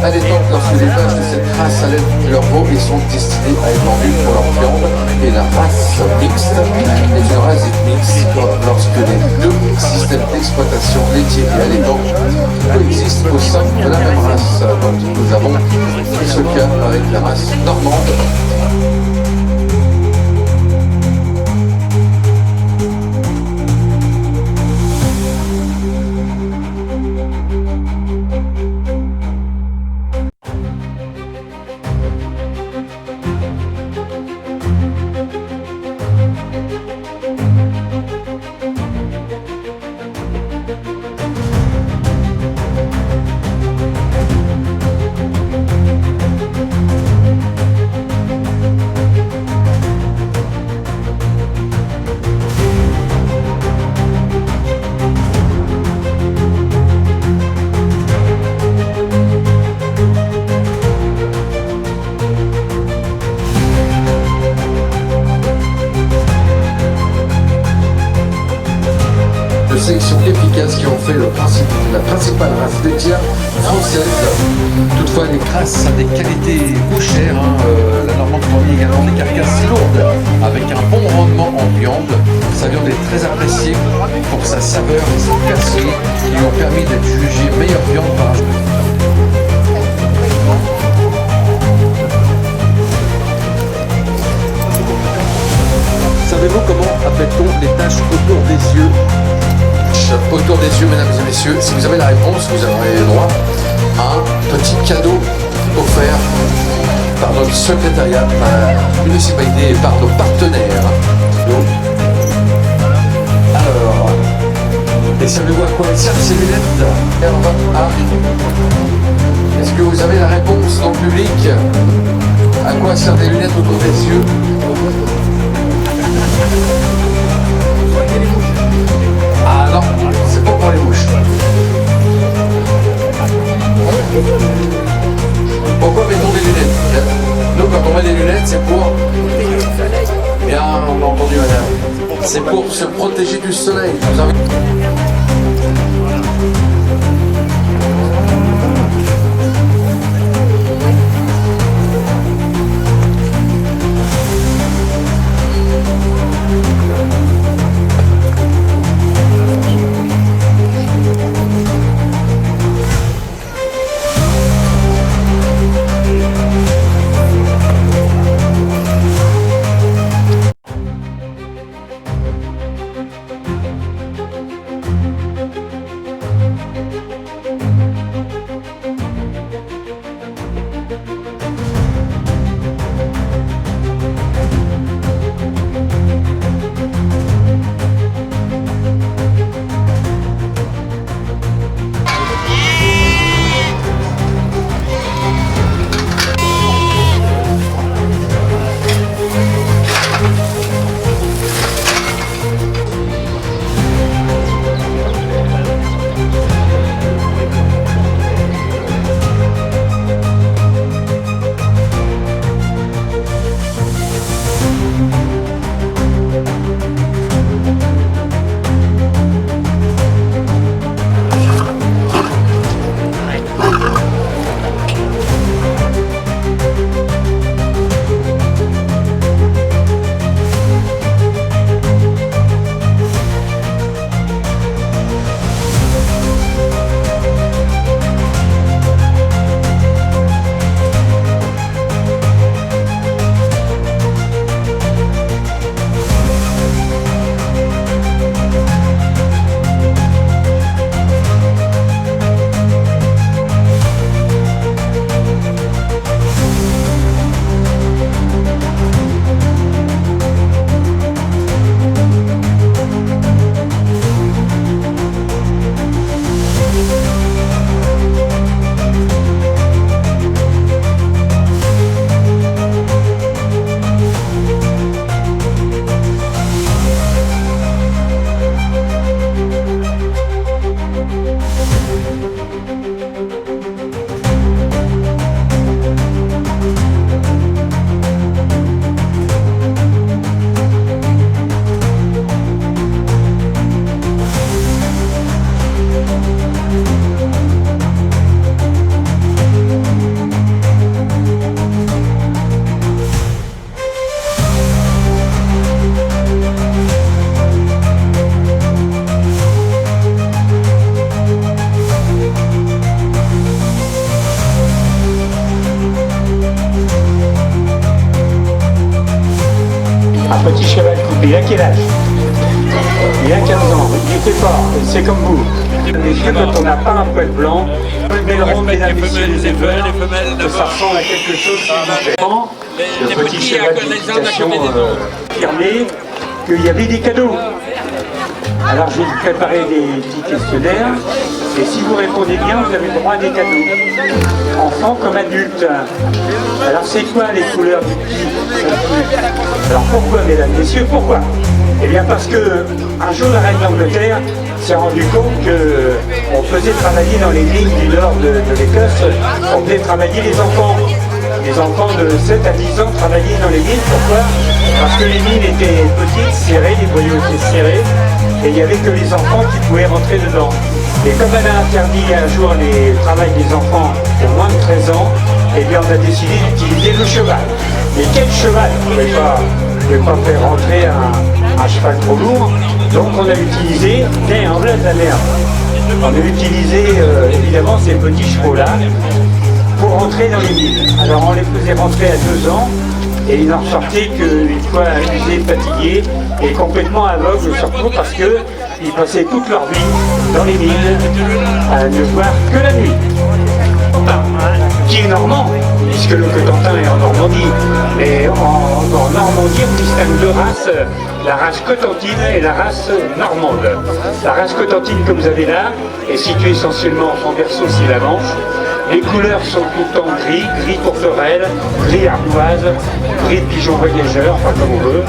À l'époque, lorsque les vaches de cette race allaitent leur veau et sont destinées à être vendues pour leur viande, et la race mixte est une race dite mixte lorsque les deux systèmes d'exploitation laitier et allaitant coexistent au sein de la même race. Donc nous avons ce cas avec la race normande. De sélection efficace qui ont fait la principale race laitière française. Toutefois, les crasses a des qualités bouchères. La Normande fournit également des carcasses lourdes avec un bon rendement en viande. Sa viande est très appréciée pour sa saveur et sa casserie qui lui ont permis d'être jugée meilleure viande par Savez-vous comment appelle-t-on les taches autour des yeux? Autour des yeux, mesdames et messieurs, si vous avez la réponse, vous aurez droit à un petit cadeau offert par notre secrétariat, par la municipalité et par nos partenaires. Alors, et savez-vous à quoi servent ces lunettes? Est-ce que vous avez la réponse dans le public? À quoi servent des lunettes autour des yeux? Ah non, c'est pas pour les mouches. Pourquoi mettons des lunettes? Nous, quand on met des lunettes, c'est pour... Bien entendu, madame. C'est pour se protéger du soleil. Je vous invite... petit cheval coupé. Il a quel âge? Il a 15 ans. Il était fort. C'est comme vous. Messieurs, quand on n'a pas un poil blanc, le bel mesdames, messieurs, les éleveurs, que ça ressemble à quelque chose qui est différent. Le petit cheval d'équitation affirmé qu'il y avait des cadeaux. Alors je vais vous préparer des petits questionnaires et si vous répondez bien, vous avez le droit à des cadeaux. Enfant comme adulte. Alors c'est quoi les couleurs du petit? Alors pourquoi, mesdames, messieurs, pourquoi? Eh bien parce que un jour la reine d'Angleterre s'est rendu compte qu'on faisait travailler dans les lignes du nord de l'Écosse, on faisait travailler les enfants. Les enfants de 7 à 10 ans travaillaient dans les mines. Pourquoi? Parce que les mines étaient petites, serrées, les boyaux étaient serrés, et il n'y avait que les enfants qui pouvaient rentrer dedans. Et comme elle a interdit un jour le travail des enfants au moins de 13 ans, eh bien on a décidé d'utiliser le cheval. Mais quel cheval? On ne pouvait pas faire rentrer un cheval trop lourd, donc on a utilisé, en vrai de la merde, on a utilisé évidemment ces petits chevaux-là, pour rentrer dans les mines. Alors on les faisait rentrer à 2 ans et ils n'en sortaient qu'une fois usés, fatigués et complètement aveugles, surtout parce qu'ils passaient toute leur vie dans les mines à ne voir que la nuit. Qui est normand, puisque le Cotentin est en Normandie, mais en Normandie on distingue 2 races, la race cotentine et la race normande. La race cotentine que vous avez là est située essentiellement en berceau, c'est la Manche. Les couleurs sont tout le temps gris, gris tourterelle, gris ardoise, gris pigeon voyageur, enfin comme on veut.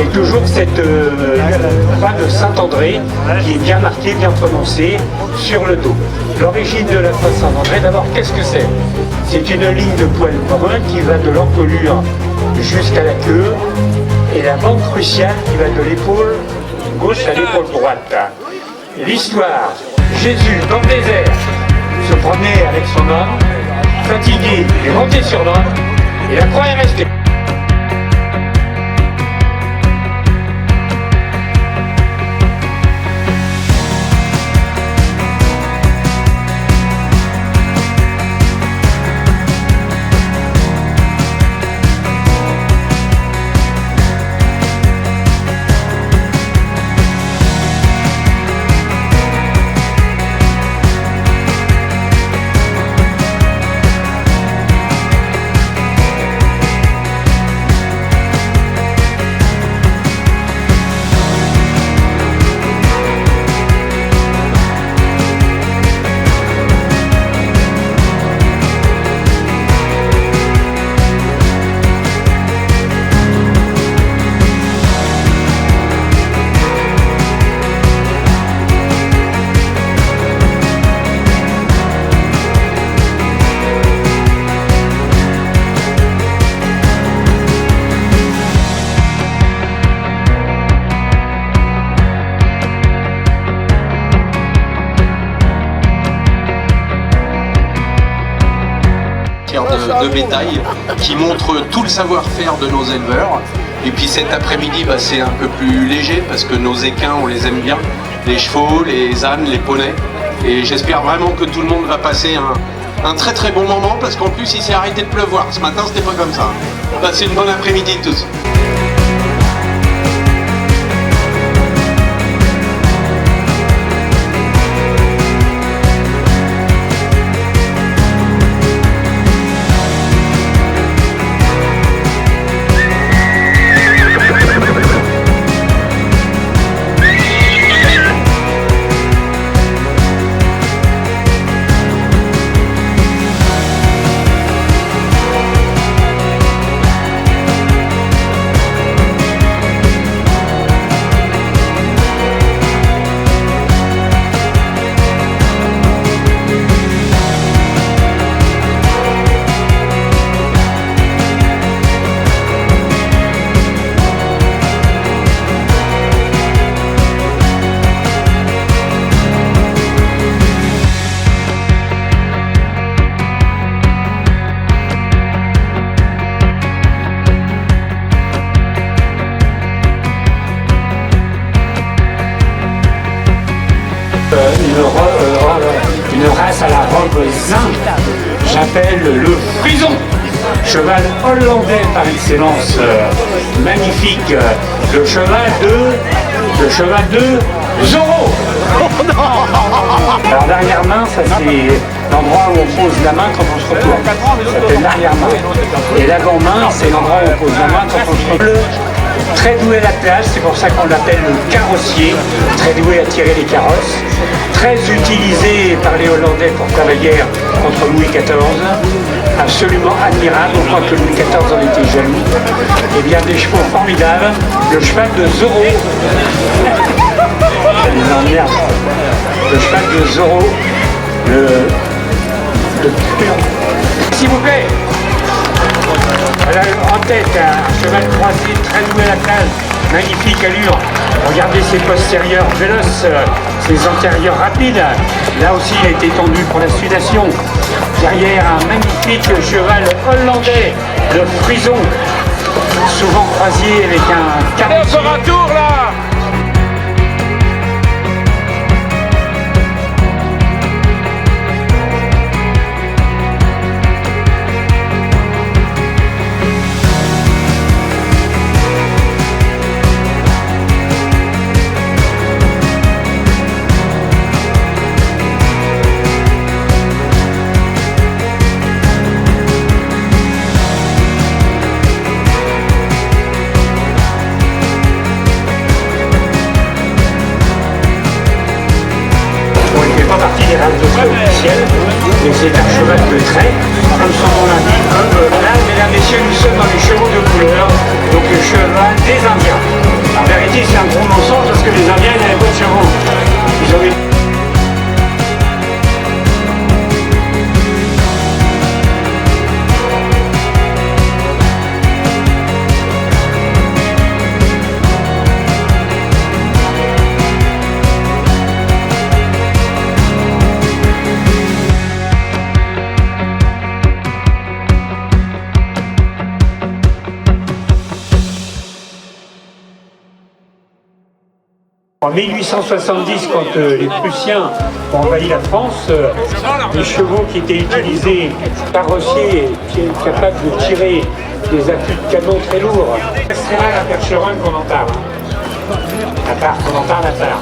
Et toujours cette croix de Saint-André qui est bien marquée, bien prononcée sur le dos. L'origine de la croix de Saint-André, d'abord, qu'est-ce que c'est? C'est une ligne de poils bruns qui va de l'encolure jusqu'à la queue et la bande cruciale qui va de l'épaule gauche à l'épaule droite. L'histoire, Jésus dans le désert se promenait avec son homme, fatigué, il est monté sur l'homme et la croix est restée. De bétail qui montre tout le savoir-faire de nos éleveurs. Et puis cet après-midi, c'est un peu plus léger parce que nos équins, on les aime bien, les chevaux, les ânes, les poneys. Et j'espère vraiment que tout le monde va passer un très très bon moment parce qu'en plus il s'est arrêté de pleuvoir. Ce matin, c'était pas comme ça. Passez une bonne après-midi tous. Une race à la robe zinc, j'appelle le frison. cheval hollandais par excellence, magnifique, le cheval de Zorro. Alors l'arrière-main, ça c'est l'endroit où on pose la main quand on se retourne. Ça s'appelle l'arrière-main. Et l'avant-main, c'est l'endroit où on pose la main quand on se retourne. Très doué à l'attelage, c'est pour ça qu'on l'appelle le carrossier, très doué à tirer les carrosses, très utilisé par les Hollandais pour faire la guerre contre Louis XIV, absolument admirable, on croit que Louis XIV en était jaloux. Et bien des chevaux formidables, le cheval de Zorro, ça les emmerde. Le cheval de Zorro, le s'il vous plaît. Elle a en tête un cheval croisé, très doué à la case, magnifique allure. Regardez ses postérieurs véloces, ses antérieurs rapides. Là aussi, il a été tendu pour la sudation. Derrière, un magnifique cheval hollandais, le frison, souvent croisé avec un carrossier. Allez, on fera un tour là. Officiel, mais c'est un cheval de trait, comme son nom l'indique. Là, mesdames, messieurs, nous sommes dans les chevaux de couleur, donc le cheval des Indiens. En vérité, c'est un gros mensonge parce que les Indiens n'avaient pas de chevaux. Ils ont eu... En 1870, quand les Prussiens ont envahi la France, les chevaux qui étaient utilisés, carrossiers, capables de tirer des affûts de canon très lourds. C'est là la percheronne qu'on entend. La part qu'on entend, la part.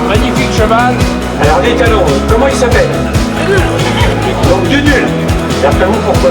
Magnifique cheval. Alors les talons, comment il s'appelle? Donc Dudul. D'après vous, pourquoi?